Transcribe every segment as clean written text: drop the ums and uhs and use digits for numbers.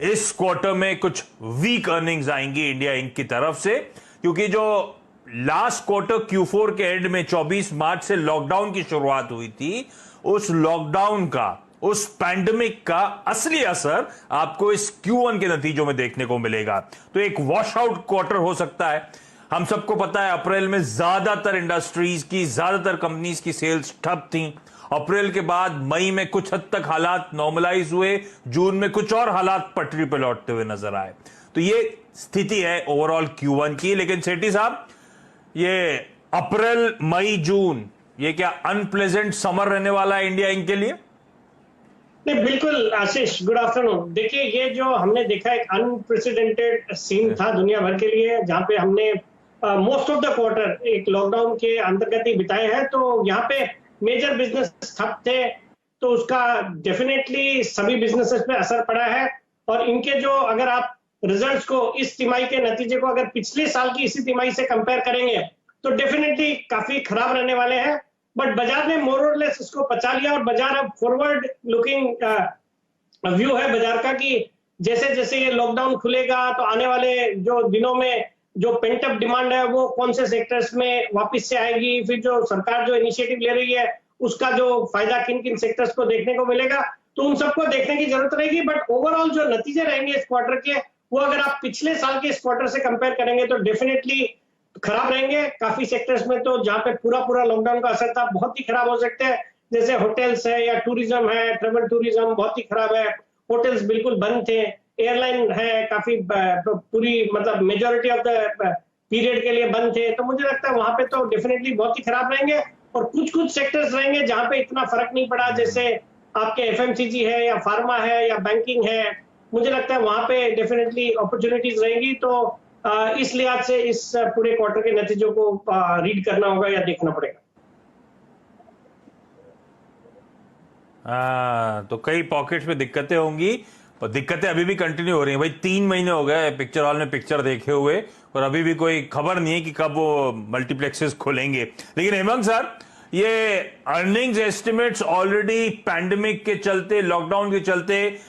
इस क्वार्टर में कुछ वीक अर्निंग्स आएंगी इंडिया इंक की तरफ से, क्योंकि जो लास्ट क्वार्टर Q4 के एंड में 24 मार्च से लॉकडाउन की शुरुआत हुई थी, उस लॉकडाउन का, उस पैंडेमिक का असली असर आपको इस Q1 के नतीजों में देखने को मिलेगा। तो एक वॉश आउट क्वार्टर हो सकता है। हम सबको पता है अप्रैल में ज्यादातर इंडस्ट्रीज की, ज्यादातर कंपनीज की सेल्स ठप थी। अप्रैल के बाद मई में कुछ हद तक हालात नॉर्मलाइज हुए, जून में कुछ और हालात पटरी पर लौटते हुए नजर आए। तो ये स्थिति है ओवरऑल Q1 की। लेकिन सेठी साहब, ये अप्रैल मई जून, ये क्या अनप्लेजेंट समर रहने वाला है इंडिया इंक के लिए? नहीं, बिल्कुल आशीष, गुड आफ्टरनून। देखिए, ये जो हमने देखा एक अनप्रेसिडेंटेड सीन था दुनिया भर के लिए, जहां पे हमने मोस्ट ऑफ द क्वार्टर एक लॉकडाउन के अंतर्गत ही बिताए हैं। तो यहाँ पे मेजर बिजनेस ठप थे, तो उसका डेफिनेटली सभी बिजनेसेस पे असर पड़ा है। और इनके जो, अगर आप रिजल्ट्स को, इस तिमाही के नतीजे को अगर पिछले साल की इसी तिमाही से कंपेयर करेंगे तो डेफिनेटली काफी खराब रहने वाले हैं। बट बाजार ने मोर और लेस इसको पचा लिया, और बाजार अब फॉरवर्ड लुकिंग व्यू है बाजार का कि जैसे जैसे ये लॉकडाउन खुलेगा तो आने वाले जो दिनों में जो पेंट अप डिमांड है वो कौन से सेक्टर्स में वापस से आएगी, फिर जो सरकार जो इनिशिएटिव ले रही है उसका जो फायदा किन किन सेक्टर्स को देखने को मिलेगा, तो उन सबको देखने की जरूरत रहेगी। बट ओवरऑल जो नतीजे रहेंगे इस क्वार्टर के, वो अगर आप पिछले साल के इस क्वार्टर से कंपेयर करेंगे तो डेफिनेटली खराब रहेंगे। काफी सेक्टर्स में तो जहां पे पूरा पूरा लॉकडाउन का असर था, बहुत ही खराब हो सकते हैं। जैसे होटल्स है या टूरिज्म है, ट्रेवल टूरिज्म बहुत ही खराब है। होटल्स बिल्कुल बंद थे, एयरलाइन है काफी पूरी, मतलब मेजोरिटी ऑफ द पीरियड के लिए बंद थे। तो मुझे लगता है वहां पे तो डेफिनेटली बहुत ही खराब रहेंगे। और कुछ कुछ सेक्टर्स रहेंगे जहां पे इतना फर्क नहीं पड़ा, जैसे आपके FMCG है या फार्मा है या बैंकिंग है। मुझे लगता है वहां पे डेफिनेटली अपॉर्चुनिटीज रहेंगी। तो इस लिहाज से इस पूरे क्वार्टर के नतीजों को रीड करना होगा या देखना पड़ेगा। तो कई पॉकेट्स में दिक्कतें होंगी, और दिक्कतें अभी भी कंटिन्यू हो रही हैं। भाई 3 महीने हो गए पिक्चर हॉल में पिक्चर देखे हुए, और अभी भी कोई खबर नहीं है कि कब वो मल्टीप्लेक्सेस खुलेंगे। लेकिन हेमंत सर, ये अर्निंग्स एस्टिमेट्स ऑलरेडी पैंडेमिक के चलते, लॉकडाउन के चलते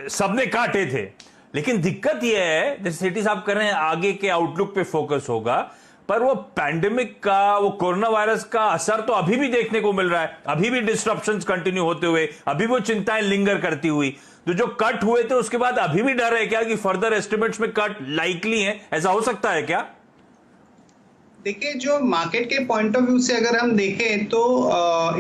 सबने काटे थे। लेकिन दिक्कत यह है, जैसे सेठी साहब कर रहे हैं, आगे के आउटलुक पे फोकस होगा, पर वो पैंडेमिक का, वो कोरोना वायरस का असर तो अभी भी देखने को मिल रहा है। अभी भी डिस्ट्रप्शंस कंटिन्यू होते हुए, अभी वो चिंताएं लिंगर करती हुई। तो जो कट हुए थे उसके बाद अभी भी डर है क्या कि फर्दर एस्टिमेट्स में कट लाइकली है? ऐसा हो सकता है क्या? देखिए, जो मार्केट के पॉइंट ऑफ व्यू से अगर हम देखें तो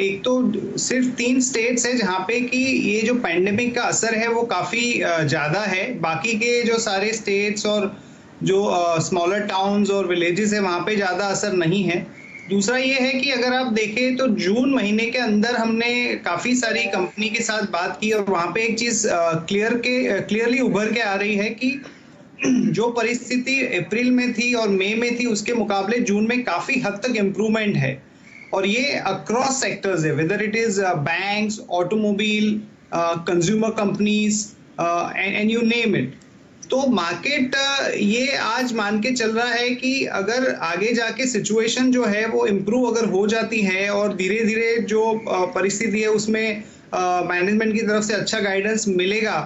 एक तो सिर्फ 3 स्टेट्स है जहां पे कि ये जो पैंडेमिक का असर है वो काफी ज्यादा है। बाकी के जो सारे स्टेट्स और जो स्मॉलर टाउन्स और विलेजेस है वहां पे ज्यादा असर नहीं है। दूसरा ये है कि अगर आप देखें तो जून महीने के अंदर हमने काफी सारी कंपनी के साथ बात की, और वहां पे एक चीज क्लियरली उभर के आ रही है कि जो परिस्थिति अप्रैल में थी और मई में थी उसके मुकाबले जून में काफी हद तक इम्प्रूवमेंट है। और ये अक्रॉस सेक्टर्स है, whether it is banks, automobile, consumer companies and you name it. तो मार्केट ये आज मान के चल रहा है कि अगर आगे जाके सिचुएशन जो है वो इम्प्रूव अगर हो जाती है और धीरे धीरे जो परिस्थिति है उसमें मैनेजमेंट की तरफ से अच्छा गाइडेंस मिलेगा,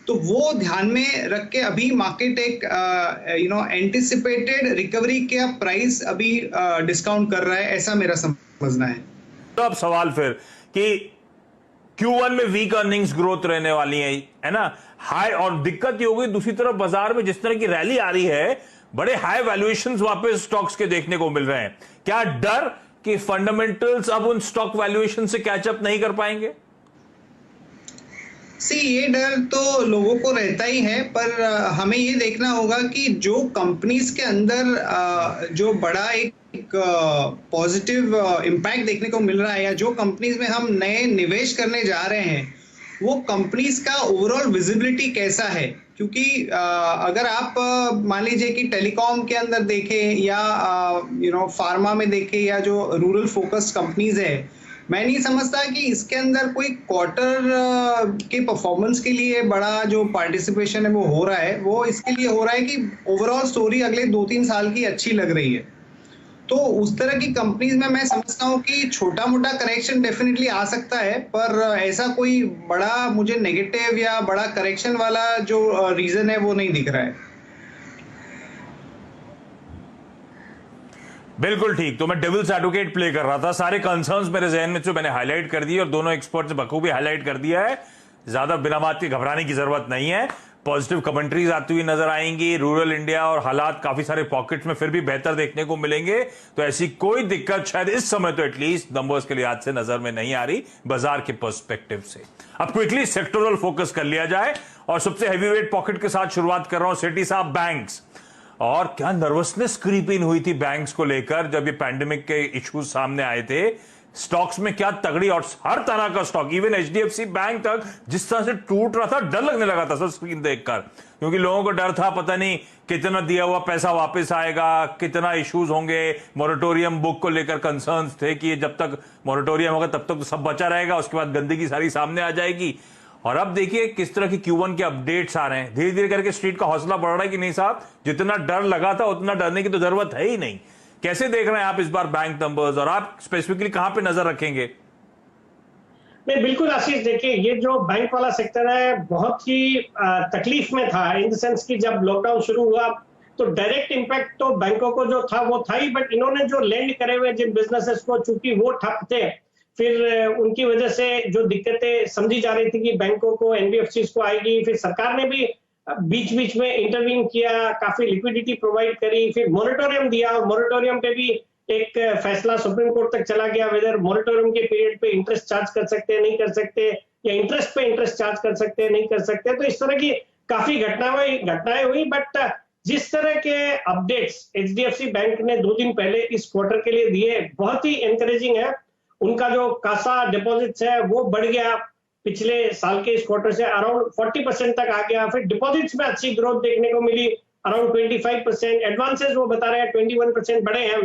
तो वो ध्यान में रख के अभी मार्केट एक एंटिसिपेटेड रिकवरी का प्राइस अभी डिस्काउंट कर रहा है, ऐसा मेरा समझना है। तो अब सवाल फिर कि Q1 में वीक अर्निंग्स ग्रोथ रहने वाली है ना, हाई, और दिक्कत ये होगी दूसरी तरफ बाजार में जिस तरह की रैली आ रही है, बड़े हाई वैल्यूएशंस वापस स्टॉक्स के देखने को मिल रहे हैं। क्या डर कि फंडामेंटल्स अब उन स्टॉक वैल्यूएशन से कैचअप नहीं कर पाएंगे? ये डर तो लोगों को रहता ही है, पर हमें ये देखना होगा कि जो कंपनीज के अंदर जो बड़ा एक पॉजिटिव इम्पैक्ट देखने को मिल रहा है, या जो कंपनीज में हम नए निवेश करने जा रहे हैं, वो कंपनीज का ओवरऑल विजिबिलिटी कैसा है। क्योंकि अगर आप मान लीजिए कि टेलीकॉम के अंदर देखें या फार्मा में देखें या जो रूरल फोकस्ड कंपनीज है, मैं नहीं समझता कि इसके अंदर कोई क्वार्टर के परफॉर्मेंस के लिए बड़ा जो पार्टिसिपेशन है वो हो रहा है। वो इसके लिए हो रहा है कि ओवरऑल स्टोरी अगले 2-3 साल की अच्छी लग रही है। तो उस तरह की कंपनीज में मैं समझता हूँ कि छोटा मोटा करेक्शन डेफिनेटली आ सकता है, पर ऐसा कोई बड़ा मुझे नेगेटिव या बड़ा करेक्शन वाला जो रीजन है वो नहीं दिख रहा है। बिल्कुल ठीक। तो मैं डेविल्स एडवोकेट प्ले कर रहा था, सारे कंसर्न्स मेरे जहन में जो मैंने हाईलाइट कर दिए और दोनों एक्सपर्ट्स ने बखूबी हाईलाइट कर दिया है। ज्यादा बिना बात के घबराने की जरूरत नहीं है। पॉजिटिव कमेंट्रीज आती हुई नजर आएंगी। रूरल इंडिया और हालात काफी सारे पॉकेट्स में फिर भी बेहतर देखने को मिलेंगे, तो ऐसी कोई दिक्कत शायद इस समय तो एटलीस्ट नंबर्स के लिहाज से नजर में नहीं आ रही बाजार के पर्सपेक्टिव से। अब क्विकली सेक्टोरल फोकस कर लिया जाए और सबसे हैवीवेट पॉकेट के साथ शुरुआत कर रहा हूं सेठी साहब, बैंक्स। और क्या नर्वसनेस क्रीप इन हुई थी बैंक्स को लेकर जब ये पैंडेमिक के इश्यूज सामने आए थे। स्टॉक्स में क्या तगड़ी, और हर तरह का स्टॉक, इवन एचडीएफसी बैंक तक जिस तरह से टूट रहा था, डर लगने लगा था सर स्क्रीन देखकर, क्योंकि लोगों को डर था पता नहीं कितना दिया हुआ पैसा वापस आएगा, कितना इश्यूज होंगे। मोरेटोरियम बुक को लेकर कंसर्न्स थे कि जब तक मोरेटोरियम होगा तब तक तो सब बचा रहेगा, उसके बाद गंदगी सारी सामने आ जाएगी। और अब देखिए किस तरह की Q1 के अपडेट्स आ रहे हैं। धीरे धीरे करके स्ट्रीट का हौसला बढ़ रहा है कि नहीं साहब, जितना डर लगा था उतना डरने की तो जरूरत है ही नहीं। कैसे देख रहे हैं आप इस बार बैंक नंबर्स, और आप स्पेसिफिकली कहां पे नजर रखेंगे? नहीं, बिल्कुल आशीष, देखिए ये जो बैंक वाला सेक्टर है बहुत ही तकलीफ में था, इन द सेंस कि जब लॉकडाउन शुरू हुआ तो डायरेक्ट इम्पैक्ट तो बैंकों को जो था वो था ही, बट इन्होंने जो लेंड करे हुए जिन बिजनेसेस को, चूंकि वो ठप थे, फिर उनकी वजह से जो दिक्कतें समझी जा रही थी कि बैंकों को, एनबीएफसीज को आएगी, फिर सरकार ने भी बीच बीच में इंटरवीन किया, काफी लिक्विडिटी प्रोवाइड करी, फिर मॉनिटोरियम दिया, और मॉनिटोरियम पे भी एक फैसला सुप्रीम कोर्ट तक चला गया, वेदर मॉनिटोरियम के पीरियड पे इंटरेस्ट चार्ज कर सकते हैं, नहीं कर सकते, या इंटरेस्ट पे इंटरेस्ट चार्ज कर सकते हैं, नहीं कर सकते। तो इस तरह की काफी घटनाएं हुई, बट जिस तरह के अपडेट्स एचडीएफसी बैंक ने 2 दिन पहले इस क्वार्टर के लिए दिए, बहुत ही एनकरेजिंग है। उनका जो कासा डिपॉजिट्स है वो बढ़ गया पिछले साल के इस क्वार्टर से, अराउंड 40% तक आ गया। फिर डिपॉजिट्स में अच्छी ग्रोथ देखने को मिली, अराउंड 25%। एडवांसेस वो बता रहे हैं 21% बढ़े हैं।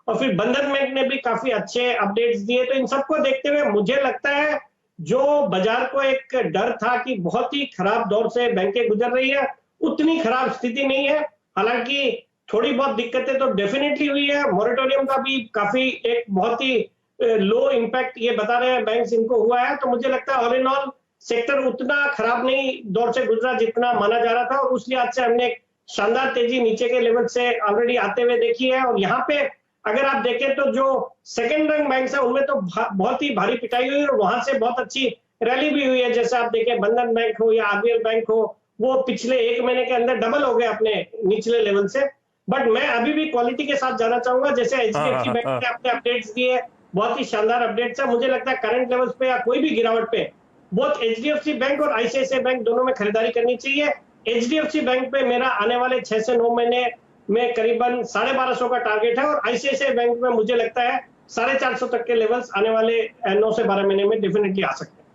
और फिर बंधन बैंक ने भी काफी अच्छे अपडेट्स दिए। तो इन सबको देखते हुए मुझे लगता है जो बाजार को एक डर था कि बहुत ही खराब दौर से बैंकें गुजर रही है, उतनी खराब स्थिति नहीं है। हालांकि थोड़ी बहुत दिक्कतें तो डेफिनेटली हुई है। मॉनिटोरियम का भी काफी एक बहुत ही लो इम्पैक्ट ये बता रहे हैं बैंक्स इनको हुआ है। तो मुझे लगता है ऑल इन ऑल सेक्टर उतना खराब नहीं दौर से गुजरा जितना माना जा रहा था, और उस लिहाज से हमने एक शानदार तेजी नीचे के लेवल से ऑलरेडी आते हुए देखी है। और यहाँ पे अगर आप देखें तो जो सेकंड रैंक बैंक्स है उनमें तो बहुत ही भारी पिटाई हुई और वहां से बहुत अच्छी रैली भी हुई है। जैसे आप देखें बंधन बैंक हो या आरबीएल बैंक हो, वो पिछले 1 महीने के अंदर डबल हो गए अपने निचले लेवल से। बट मैं अभी भी क्वालिटी के साथ जाना चाहूंगा। जैसे एचडीएफसी बैंक ने अपने अपडेट्स दिए, बहुत ही शानदार अपडेट्स है। मुझे लगता है करंट लेवल्स पे या कोई भी गिरावट पे बोथ एचडीएफसी बैंक और आईसीआईसीआई बैंक दोनों में खरीदारी करनी चाहिए। एचडीएफसी बैंक पे मेरा आने वाले 6 से 9 महीने में करीबन 1250 का टारगेट है, और आईसीआईसीआई बैंक में मुझे लगता है 450 तक के लेवल्स आने वाले 9 से 12 महीने में डेफिनेटली आ सकते हैं।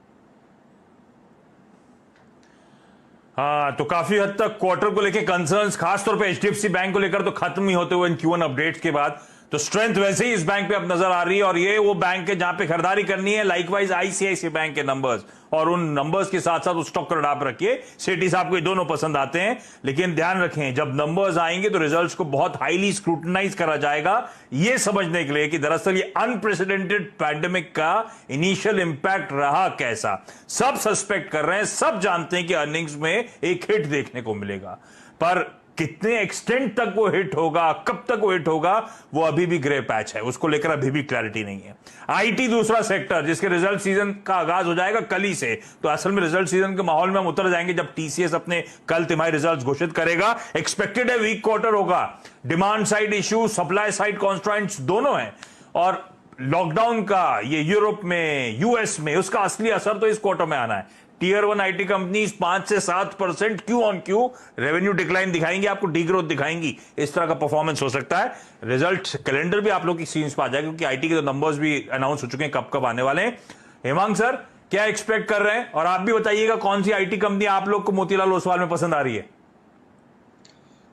हाँ, तो काफी हद तक क्वार्टर को लेकर कंसर्न्स खासतौर पे एचडीएफसी बैंक को लेकर तो खत्म ही होते हुए इन Q1 अपडेट्स के बाद, तो स्ट्रेंथ वैसे ही इस बैंक पे अब नजर आ रही है। और ये वो बैंक है जहां पे खरीदारी करनी है। लाइकवाइज आईसीआईसीआई बैंक के नंबर्स, और उन नंबर्स के साथ साथ उस स्टॉक को आप रखिए। सेठी साहब को ये दोनों पसंद आते हैं, लेकिन ध्यान रखें जब नंबर्स आएंगे तो रिजल्ट्स को बहुत हाईली स्क्रूटनाइज करा जाएगा, ये समझने के लिए कि दरअसल ये अनप्रेसिडेंटेड पैंडेमिक का इनिशियल इंपैक्ट रहा कैसा। सब सस्पेक्ट कर रहे हैं, सब जानते हैं कि अर्निंग्स में एक हिट देखने को मिलेगा, पर कितने एक्सटेंट तक वो हिट होगा, कब तक वो हिट होगा, वो अभी भी ग्रे पैच है, उसको लेकर अभी भी क्लैरिटी नहीं है। आईटी दूसरा सेक्टर जिसके रिजल्ट सीजन का आगाज हो जाएगा कल ही से, तो असल में रिजल्ट सीजन के माहौल में हम उतर जाएंगे जब टीसीएस अपने कल तिमाही रिजल्ट्स घोषित करेगा। एक्सपेक्टेड है वीक क्वार्टर होगा, demand side issue, supply side constraints दोनों हैं, और लॉकडाउन का ये यूरोप में, यूएस में, उसका असली असर तो इस क्वार्टर में आना है। टीयर 1 आईटी कंपनीज 5 से 7% Q on Q revenue decline दिखाएंगी, आपको डीग्रोथ दिखाएंगी। इस तरह का परफॉर्मेंस हो सकता है। रिजल्ट कैलेंडर भी आप लोग की सीन्स पर आ जाएगा, क्योंकि आईटी के तो नंबर्स भी अनाउंस हो चुके हैं कब कब आने वाले हैं। हेमांग सर क्या एक्सपेक्ट कर रहे हैं, और आप भी बताइएगा कौन सी आईटी कंपनी आप लोग को मोतीलाल ओसवाल में पसंद आ रही है?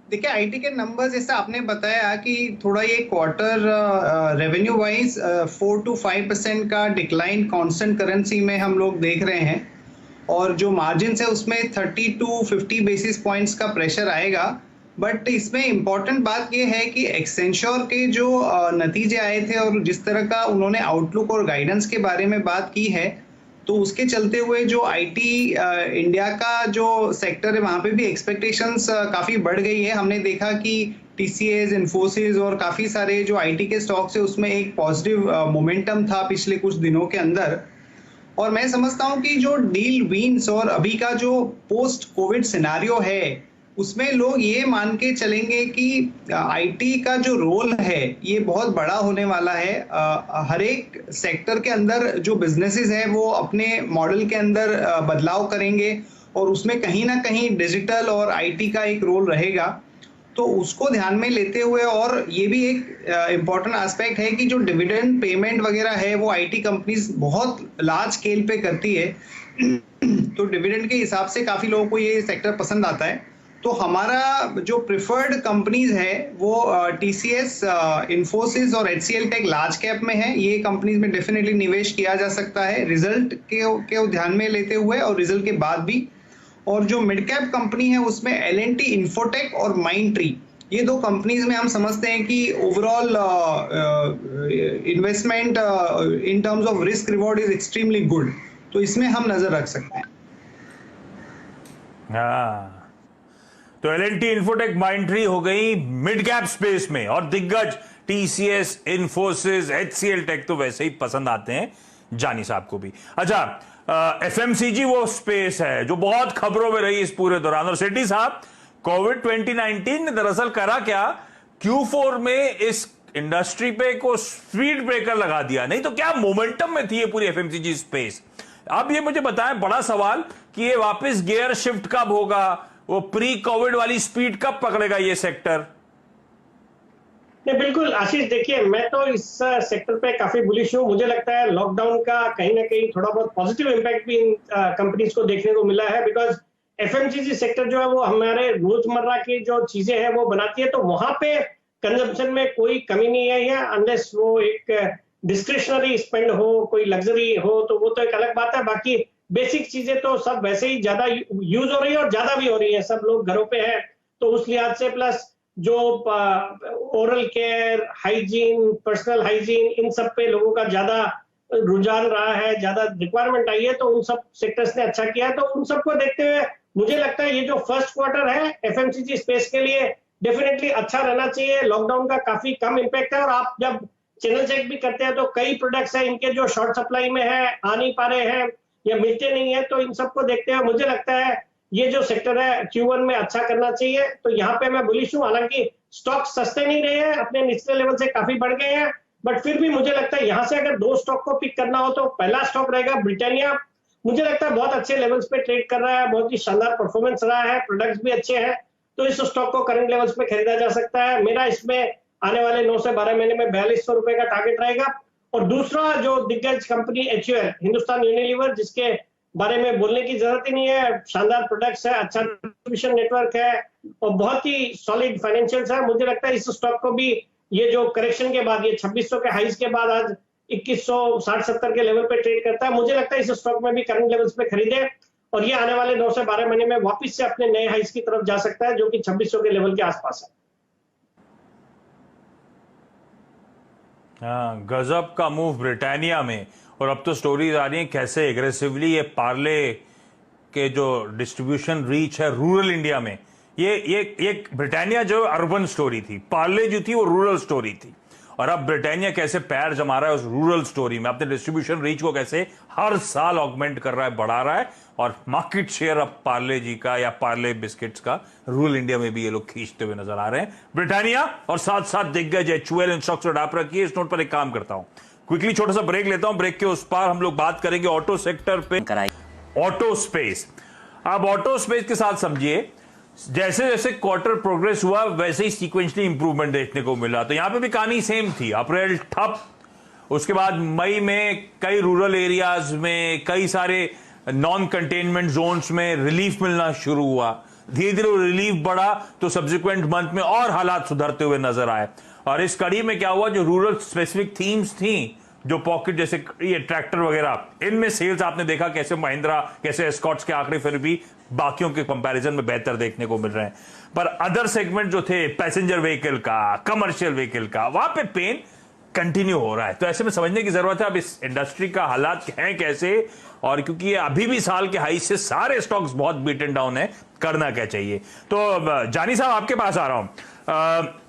देखिए आईटी के नंबर्स जैसा आपने बताया कि थोड़ा ये क्वार्टर रेवेन्यू वाइज 4 to 5% का डिक्लाइन कांस्टेंट करेंसी में हम लोग देख रहे हैं, और जो मार्जिन है उसमें 30 to 50 बेसिस पॉइंट्स का प्रेशर आएगा। बट इसमें इम्पोर्टेंट बात यह है कि एक्सेंचर के जो नतीजे आए थे और जिस तरह का उन्होंने आउटलुक और गाइडेंस के बारे में बात की है, तो उसके चलते हुए जो आईटी इंडिया का जो सेक्टर है वहां पे भी एक्सपेक्टेशंस काफी बढ़ गई है। हमने देखा कि टीसीएस, इन्फोसिस और काफी सारे जो आईटी के स्टॉक्स है उसमें एक पॉजिटिव मोमेंटम था पिछले कुछ दिनों के अंदर। और मैं समझता हूं कि जो डील विंस और अभी का जो पोस्ट कोविड सिनारियो है उसमें लोग ये मान के चलेंगे कि आईटी का जो रोल है ये बहुत बड़ा होने वाला है। हर एक सेक्टर के अंदर जो बिजनेसेस है वो अपने मॉडल के अंदर बदलाव करेंगे और उसमें कहीं ना कहीं डिजिटल और आईटी का एक रोल रहेगा। तो उसको ध्यान में लेते हुए, और ये भी एक इम्पॉर्टेंट एस्पेक्ट है कि जो डिविडेंड पेमेंट वगैरह है वो आईटी कंपनीज बहुत लार्ज स्केल पे करती है तो डिविडेंड के हिसाब से काफी लोगों को ये सेक्टर पसंद आता है। तो हमारा जो प्रिफर्ड कंपनीज है वो टीसीएस, इन्फोसिस और एचसीएल टेक लार्ज कैप में है। ये कंपनीज में डेफिनेटली निवेश किया जा सकता है रिजल्ट के ध्यान में लेते हुए और रिजल्ट के बाद भी। और जो मिड कैप कंपनी है उसमें एल&टी इन्फोटेक और माइंडट्री, ये दो कंपनीज में हम समझते हैं कि overall investment in terms of risk reward is extremely good, तो इसमें हम नजर रख सकते हैं। हाँ, तो एल&टी इन्फोटेक माइंडट्री हो गई मिड कैप स्पेस में, और दिग्गज टीसीएस, इन्फोसिस, एचसीएल टेक तो वैसे ही पसंद आते हैं जानी साहब को भी। अच्छा, एफएमसीजी वो स्पेस है जो बहुत खबरों में रही इस पूरे दौरान। और सेठी साहब, कोविड 2019 ने दरअसल करा क्या, Q4 में इस इंडस्ट्री पे को स्पीड ब्रेकर लगा दिया, नहीं तो क्या मोमेंटम में थी ये पूरी एफएमसीजी स्पेस। अब ये मुझे बताएं, बड़ा सवाल कि ये वापस गियर शिफ्ट कब होगा, वो प्री कोविड वाली स्पीड कब पकड़ेगा ये सेक्टर। नहीं, बिल्कुल आशीष, देखिए मैं तो इस सेक्टर पे काफी बुलिश हूँ। मुझे लगता है लॉकडाउन का कहीं ना कहीं थोड़ा बहुत पॉजिटिव इम्पैक्ट भी इन कंपनीज को देखने को मिला है, बिकॉज एफएमसीजी सेक्टर जो है वो हमारे रोजमर्रा की जो चीजें हैं वो बनाती है, तो वहां पे कंजम्पशन में कोई कमी नहीं है, या अनलेस वो एक डिस्क्रिशनरी स्पेंड हो, कोई लग्जरी हो, तो वो तो एक अलग बात है। बाकी बेसिक चीजें तो सब वैसे ही ज्यादा यूज हो रही है और ज्यादा भी हो रही है, सब लोग घरों पे हैं, तो उस लिहाज से प्लस जो oral care, hygiene, personal hygiene, इन सब पे लोगों का ज्यादा रुझान रहा है, ज्यादा रिक्वायरमेंट आई है, तो उन सब सेक्टर्स ने अच्छा किया है। तो उन सबको देखते हुए मुझे लगता है ये जो फर्स्ट क्वार्टर है एफएमसीजी स्पेस के लिए डेफिनेटली अच्छा रहना चाहिए। लॉकडाउन का काफी कम इम्पैक्ट है, और आप जब चैनल चेक भी करते हैं तो कई प्रोडक्ट्स हैं इनके जो शॉर्ट सप्लाई में है, आ नहीं पा रहे हैं या मिलते नहीं है, तो इन सबको देखते हुए मुझे लगता है ये जो सेक्टर है Q1 में अच्छा करना चाहिए। तो यहाँ पे मैं बुलिश हूँ, हालांकि स्टॉक सस्ते नहीं रहे हैं, अपने निचले लेवल से काफी बढ़ गए हैं, बट फिर भी मुझे लगता है यहाँ से अगर दो स्टॉक को पिक करना हो तो पहला स्टॉक रहेगा ब्रिटानिया। मुझे लगता है बहुत अच्छे लेवल्स पे ट्रेड कर रहा है, बहुत ही शानदार परफॉर्मेंस रहा है, प्रोडक्ट्स भी अच्छे हैं, तो इस स्टॉक को करंट लेवल्स पे खरीदा जा सकता है। मेरा इसमें आने वाले 9 से 12 महीने में 4200 रुपए का टारगेट रहेगा। और दूसरा जो दिग्गज कंपनी HUL, हिंदुस्तान यूनिलीवर, जिसके बारे में बोलने की जरूरत ही नहीं है, शानदार प्रोडक्ट्स है, अच्छा डिस्ट्रीब्यूशन नेटवर्क है और बहुत ही सॉलिड फाइनेंशियल्स है। मुझे लगता है इस स्टॉक को भी ये जो करेक्शन के बाद, ये 2600 के हाइज के बाद आज 2160-70 के लेवल पे ट्रेड करता है, मुझे लगता है इस स्टॉक में भी करंट लेवल्स पे खरीदे, और ये आने वाले 9 से 12 महीने में वापस से अपने नए हाइज की तरफ जा सकता है, जो कि 2600 के लेवल के आसपास है। हाँ, गजब का मूव ब्रिटानिया में। और अब तो स्टोरीज आ रही हैं कैसे एग्रेसिवली ये पार्ले के जो डिस्ट्रीब्यूशन रीच है रूरल इंडिया में, ये ब्रिटानिया जो अर्बन स्टोरी थी, पार्ले जो थी वो रूरल स्टोरी थी, और अब ब्रिटानिया कैसे पैर जमा रहा है उस रूरल स्टोरी में, अपने डिस्ट्रीब्यूशन रीच को कैसे हर साल ऑगमेंट कर रहा है, बढ़ा रहा है, और मार्केट शेयर अब पार्ले जी का या पार्ले बिस्किट्स का रूरल इंडिया में भी ये लोग खींचते हुए नजर आ रहे हैं ब्रिटानिया। और साथ साथ दिग्गज HUL इन स्टॉक्स और डाप रखिए। इस नोट पर एक काम करता हूं, क्विकली छोटा सा ब्रेक लेता हूं, ब्रेक के उस पार हम लोग बात करेंगे ऑटो सेक्टर पे, ऑटो स्पेस। अब ऑटो स्पेस के साथ समझिए, जैसे जैसे क्वार्टर प्रोग्रेस हुआ वैसे ही सीक्वेंशली इंप्रूवमेंट देखने को मिला। तो यहां पे भी कहानी सेम थी, अप्रैल ठप, उसके बाद मई में कई रूरल एरियाज में, कई सारे नॉन कंटेनमेंट जोन्स में रिलीफ मिलना शुरू हुआ, धीरे धीरे रिलीफ बढ़ा तो सब्सिक्वेंट मंथ में और हालात सुधरते हुए नजर आए। और इस कड़ी में क्या हुआ, जो रूरल स्पेसिफिक थीम्स थी जो पॉकेट जैसे ये ट्रैक्टर वगैरह, इनमें सेल्स आपने देखा कैसे महिंद्रा, कैसे एस्कॉर्ट्स के आंकड़े फिर भी बाकियों के कंपैरिजन में बेहतर देखने को मिल रहे हैं। पर अदर सेगमेंट जो थे, पैसेंजर व्हीकल का, कमर्शियल व्हीकल का, वहां पे पेन कंटिन्यू हो रहा है। तो ऐसे में समझने की जरूरत है अब इस इंडस्ट्री का हालात हैं कैसे, और क्योंकि ये अभी भी साल के हाई से सारे स्टॉक्स बहुत बीटन डाउन है, करना क्या चाहिए। तो जानी साहब आपके पास आ रहा हूं।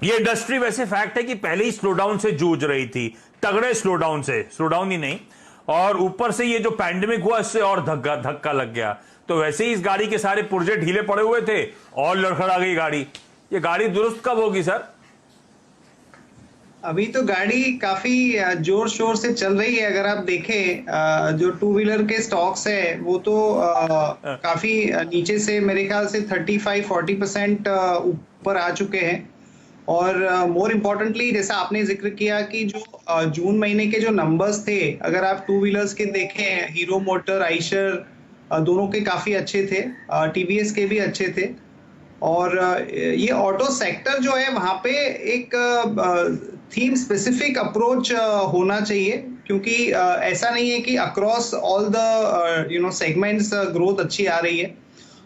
ये इंडस्ट्री वैसे फैक्ट है कि पहले ही स्लोडाउन से जूझ रही थी, तगड़े स्लोडाउन से, स्लोडाउन ही नहीं, और ऊपर से ये जो पैंडेमिक हुआ इससे और धक्का लग गया। तो वैसे ही इस गाड़ी के सारे पुर्जे ढीले पड़े हुए थे और लड़खड़ा गई गाड़ी। ये गाड़ी दुरुस्त कब होगी सर? अभी तो गाड़ी काफी जोर शोर से चल रही है। अगर आप देखें जो टू व्हीलर के स्टॉक्स है वो तो काफी नीचे से मेरे ख्याल से 35-40% ऊपर आ चुके हैं। और मोर इम्पोर्टेंटली जैसा आपने जिक्र किया कि जो जून महीने के जो नंबर्स थे, अगर आप टू व्हीलर्स के देखें, हीरो मोटर, आइशर दोनों के काफी अच्छे थे, टीवीएस के भी अच्छे थे। और ये ऑटो सेक्टर जो है वहां पे एक थीम स्पेसिफिक अप्रोच होना चाहिए, क्योंकि ऐसा नहीं है कि across all the segments growth अच्छी आ रही है।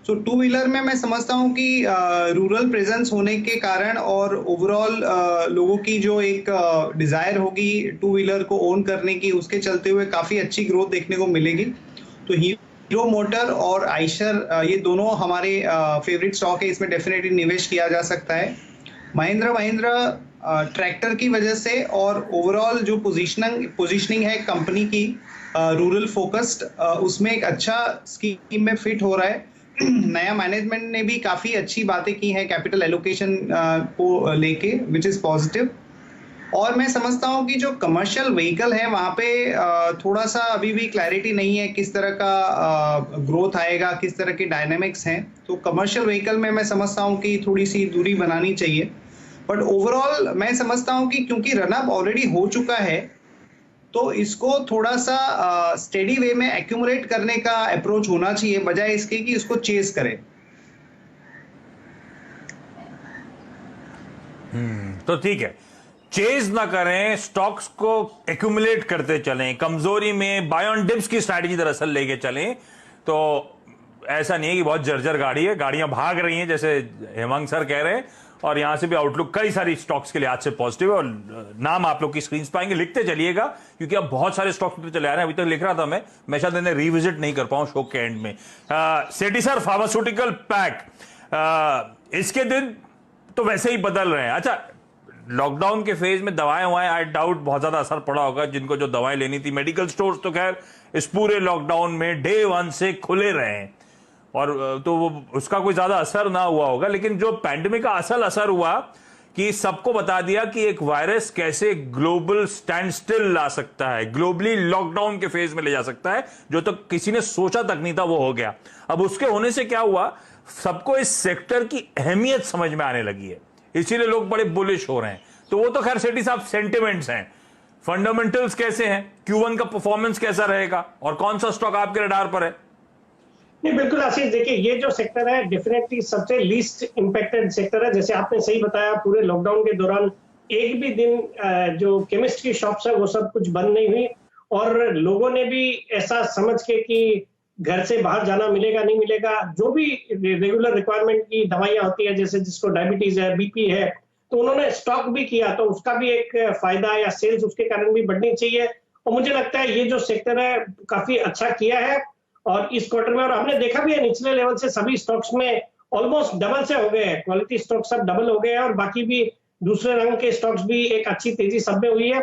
सो टू व्हीलर में मैं समझता हूँ कि रूरल प्रेजेंस होने के कारण और ओवरऑल लोगों की जो एक डिजायर होगी टू व्हीलर को ओन करने की, उसके चलते हुए काफी अच्छी ग्रोथ देखने को मिलेगी। तो हीरो मोटर और आइशर ये दोनों हमारे फेवरेट स्टॉक है, इसमें डेफिनेटली निवेश किया जा सकता है। महिंद्रा ट्रैक्टर की वजह से और ओवरऑल जो पोजीशनिंग है कंपनी की रूरल फोकस्ड, उसमें एक अच्छा स्कीम में फिट हो रहा है। नया मैनेजमेंट ने भी काफी अच्छी बातें की हैं कैपिटल एलोकेशन को लेके, विच इज पॉजिटिव। और मैं समझता हूं कि जो कमर्शियल व्हीकल है वहां पे थोड़ा सा अभी भी क्लैरिटी नहीं है किस तरह का ग्रोथ आएगा, किस तरह के डायनेमिक्स हैं। तो कमर्शियल व्हीकल में मैं समझता हूं कि थोड़ी सी दूरी बनानी चाहिए। बट ओवरऑल मैं समझता हूं कि क्योंकि रनअप ऑलरेडी हो चुका है, तो इसको थोड़ा सा स्टेडी वे में एक्यूमुलेट करने का अप्रोच होना चाहिए, बजाय इसके कि इसको चेस करें। तो ठीक है, चेज ना करें, स्टॉक्स को एक्यूमुलेट करते चलें, कमजोरी में बाय ऑन डिप्स की स्ट्रैटेजी दरअसल लेके चलें। तो ऐसा नहीं है कि बहुत जर्जर गाड़ी है, गाड़ियां भाग रही हैं जैसे हेमंत सर कह रहे हैं, और यहां से भी आउटलुक कई सारी स्टॉक्स के लिए आज से पॉजिटिव है। और नाम आप लोग की स्क्रीन पर आएंगे, लिखते चलिएगा, क्योंकि अब बहुत सारे स्टॉक्स चले आ रहे हैं। अभी तक लिख रहा था मैं शायद इन्हें रिविजिट नहीं कर पाऊं शो के एंड में। सेठी सर, फार्मास्यूटिकल पैक, इसके दिन तो वैसे ही बदल रहे हैं। अच्छा, लॉकडाउन के फेज में दवाएं आई डाउट बहुत ज्यादा असर पड़ा होगा जिनको जो दवाएं लेनी थी। मेडिकल स्टोर्स तो खैर इस पूरे लॉकडाउन में डे 1 से खुले रहे हैं, और तो वो उसका कोई ज्यादा असर ना हुआ होगा। लेकिन जो पैंडेमिक का असल असर हुआ कि सबको बता दिया कि एक वायरस कैसे ग्लोबल स्टैंड स्टिल ला सकता है, ग्लोबली लॉकडाउन के फेज में ले जा सकता है, जो तो किसी ने सोचा तक नहीं था वो हो गया। अब उसके होने से क्या हुआ, सबको इस सेक्टर की अहमियत समझ में आने लगी है, इसीलिए लोग बड़े बुलिश हो रहे हैं। तो वो तो खैर सेठी साहब सेंटिमेंट्स हैं, फंडामेंटल्स कैसे हैं, Q1 का परफॉर्मेंस कैसा रहेगा, और कौन सा स्टॉक आपके रडार पर है? नहीं, बिल्कुल आशीष, देखिए ये जो सेक्टर है डेफिनेटली सबसे लीस्ट इंपैक्टेड सेक्टर है। जैसे आपने सही बताया, पूरे लॉकडाउन के दौरान एक भी दिन जो केमिस्ट की शॉप्स है वो सब कुछ बंद नहीं हुई, और लोगों ने भी ऐसा समझ के कि घर से बाहर जाना मिलेगा नहीं मिलेगा, जो भी रेगुलर रिक्वायरमेंट की दवाइयां होती है, जैसे जिसको डायबिटीज है, बीपी है, तो उन्होंने स्टॉक भी किया, तो उसका भी एक फायदा या सेल्स उसके कारण भी बढ़नी चाहिए। और मुझे लगता है ये जो सेक्टर है काफी अच्छा किया है और इस क्वार्टर में, और हमने देखा भी है निचले लेवल से सभी स्टॉक्स में ऑलमोस्ट डबल से हो गए हैं, क्वालिटी स्टॉक सब डबल हो गए हैं, और बाकी भी दूसरे रंग के स्टॉक्स भी एक अच्छी तेजी सब में हुई है।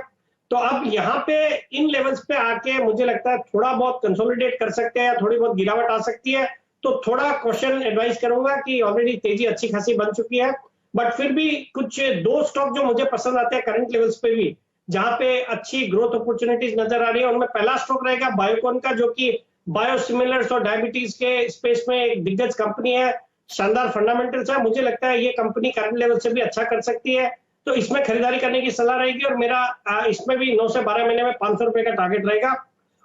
तो अब यहाँ पे इन लेवल्स पे आके मुझे लगता है थोड़ा बहुत कंसोलिडेट कर सकते हैं या थोड़ी बहुत गिरावट आ सकती है। तो थोड़ा क्वेश्चन एडवाइस करूंगा कि ऑलरेडी तेजी अच्छी खासी बन चुकी है, बट फिर भी कुछ दो स्टॉक जो मुझे पसंद आते हैं करंट लेवल्स पे भी, जहां पे अच्छी ग्रोथ अपॉर्चुनिटीज नजर आ रही है, उनमें पहला स्टॉक रहेगा बायोकॉन का, जो कि बायोसिमिलर्स और डायबिटीज के स्पेस में एक दिग्गज कंपनी है, शानदार फंडामेंटल्स है। मुझे लगता है ये कंपनी करंट लेवल से भी अच्छा कर सकती है, तो इसमें खरीदारी करने की सलाह रहेगी। और मेरा इसमें भी 9 से 12 महीने में 500 रुपए का टारगेट रहेगा।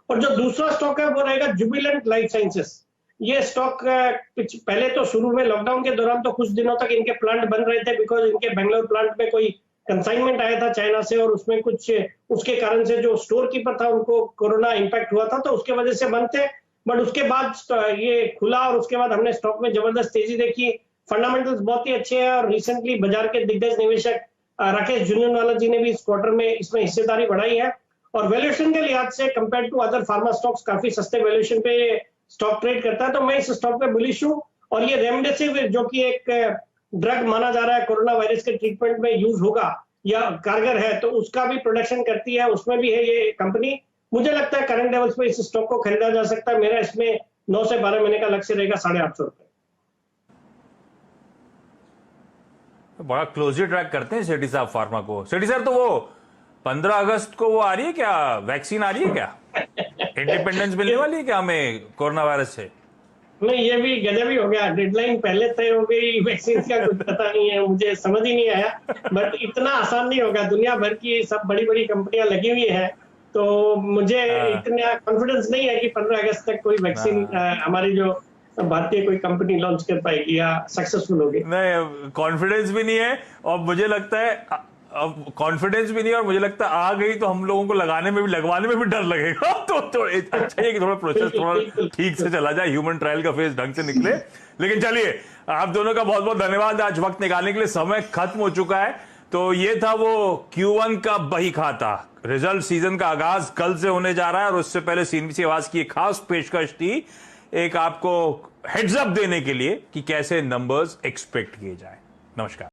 और जो दूसरा स्टॉक है वो रहेगा जुबिलेंट लाइफ साइंसेस। ये स्टॉक पहले तो शुरू में लॉकडाउन के दौरान तो कुछ दिनों तक इनके प्लांट बंद रहे थे, बिकॉज इनके बेंगलोर प्लांट में कोई कंसाइनमेंट आया था चाइना से और उसमें कुछ उसके कारण से जो स्टोर कीपर था उनको कोरोना इंपैक्ट हुआ था, तो उसके वजह से बंद थे। बट उसके बाद ये खुला और उसके बाद हमने स्टॉक में जबरदस्त तेजी देखी। फंडामेंटल्स बहुत ही अच्छे हैं और रिसेंटली बाजार के दिग्गज निवेशक राकेश झुनझुनवाला जी ने भी इस क्वार्टर में इसमें हिस्सेदारी बढ़ाई है और वैल्यूएशन के लिहाज से compare to other pharma stocks काफी सस्ते वैल्यूएशन पे स्टॉक ट्रेड करता है। तो मैं इस स्टॉक पे बुलिश हूँ। और ये रेमडेसिविर जो कि एक ड्रग माना जा रहा है कोरोना वायरस के ट्रीटमेंट में यूज होगा या कारगर है, तो उसका भी प्रोडक्शन करती है, उसमें भी है ये कंपनी। मुझे लगता है करंट लेवल्स पे इस स्टॉक को खरीदा जा सकता है। मेरा इसमें 9 से 12 महीने का लक्ष्य रहेगा 850 रुपए। बड़ा क्लोजली ट्रैक करते हैं सेठी साहब फार्मा को। सेठी साहब, तो वो 15 अगस्त को वो आ रही है क्या, वैक्सीन आ रही है क्या? इंडिपेंडेंस मिलने वाली है क्या हमें कोरोना वायरस से? नहीं, ये भी गजब ही हो गया। डेडलाइन पहले तय हो गई, वैक्सीन का कुछ पता नहीं है, मुझे समझ ही नहीं आया। बट इतना आसान नहीं होगा, दुनिया भर की सब बड़ी बड़ी कंपनियां लगी हुई है, तो मुझे इतना कॉन्फिडेंस नहीं है कि 15 अगस्त तक कोई वैक्सीन हमारी जो भारतीय कोई कंपनी लॉन्च कर पाएगी या सक्सेसफुल होगी। नहीं, कॉन्फिडेंस भी नहीं है और मुझे लगता है अब कॉन्फिडेंस भी नहीं, और मुझे लगता है आ गई तो हम लोगों को लगाने में भी लगवाने में भी डर लगेगा। तो अच्छा है कि थोड़ा प्रोसेस थोड़ा ठीक से चला जाए, ह्यूमन ट्रायल का फेज ढंग से निकले। लेकिन चलिए, आप दोनों का बहुत बहुत धन्यवाद। आज वक्त निकालने के लिए समय खत्म हो चुका है। तो ये था वो Q1 का बही खाता। रिजल्ट सीजन का आगाज कल से होने जा रहा है और उससे पहले सीएनबीसी आवाज की एक खास पेशकश थी, एक आपको हेड्स अप देने के लिए कि कैसे नंबर्स एक्सपेक्ट किए जाए। नमस्कार।